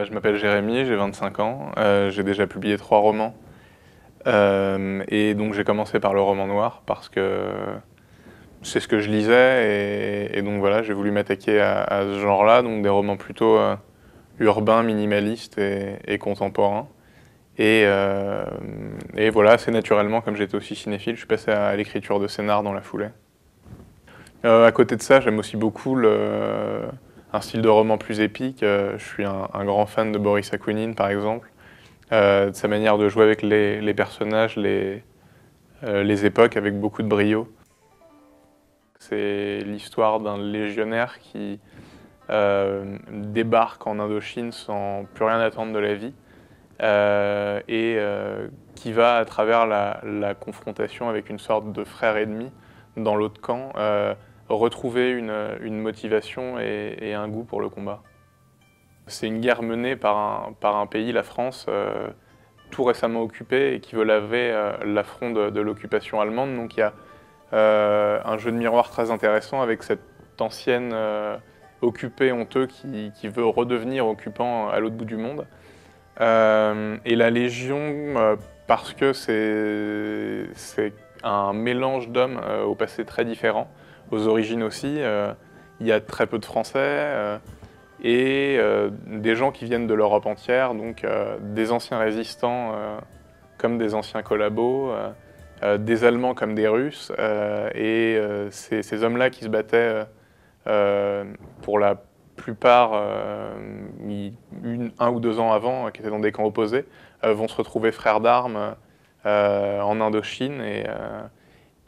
Je m'appelle Jérémy, j'ai 25 ans, j'ai déjà publié 3 romans. Et donc j'ai commencé par le roman noir parce que c'est ce que je lisais et donc voilà, j'ai voulu m'attaquer à ce genre-là, donc des romans plutôt urbains, minimalistes et contemporains. Et voilà, assez naturellement, comme j'étais aussi cinéphile, je suis passé à l'écriture de scénar dans la foulée. À côté de ça, j'aime aussi beaucoup un style de roman plus épique. Je suis un grand fan de Boris Akounine, par exemple, de sa manière de jouer avec les personnages, les époques, avec beaucoup de brio. C'est l'histoire d'un légionnaire qui débarque en Indochine sans plus rien attendre de la vie qui va, à travers la confrontation avec une sorte de frère ennemi dans l'autre camp, retrouver une motivation et un goût pour le combat. C'est une guerre menée par un pays, la France, tout récemment occupé et qui veut laver l'affront de l'occupation allemande. Donc il y a un jeu de miroir très intéressant avec cet ancien occupé honteux qui veut redevenir occupant à l'autre bout du monde. Et la Légion, parce que c'est un mélange d'hommes au passé très différent, aux origines aussi. Il y a très peu de Français et des gens qui viennent de l'Europe entière, donc des anciens résistants comme des anciens collabos, des Allemands comme des Russes, ces hommes-là qui se battaient pour la plupart, 1 ou 2 ans avant, qui étaient dans des camps opposés, vont se retrouver frères d'armes en Indochine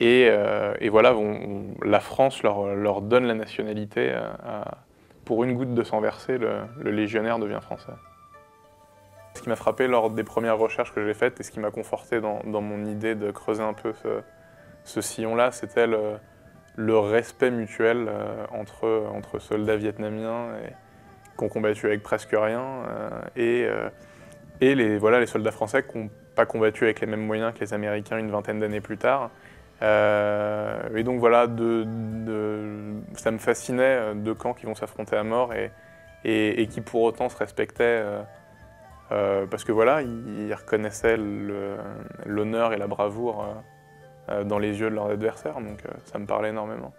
et voilà, la France leur donne la nationalité. Pour une goutte de sang versé, le légionnaire devient français. Ce qui m'a frappé lors des premières recherches que j'ai faites et ce qui m'a conforté dans mon idée de creuser un peu ce sillon-là, c'était le respect mutuel entre soldats vietnamiens qui ont combattu avec presque rien et les soldats français qui n'ont pas combattu avec les mêmes moyens que les Américains une vingtaine d'années plus tard. Et donc voilà, ça me fascinait, 2 camps qui vont s'affronter à mort et qui pour autant se respectaient parce que voilà, ils reconnaissaient l'honneur et la bravoure dans les yeux de leurs adversaires, donc ça me parlait énormément.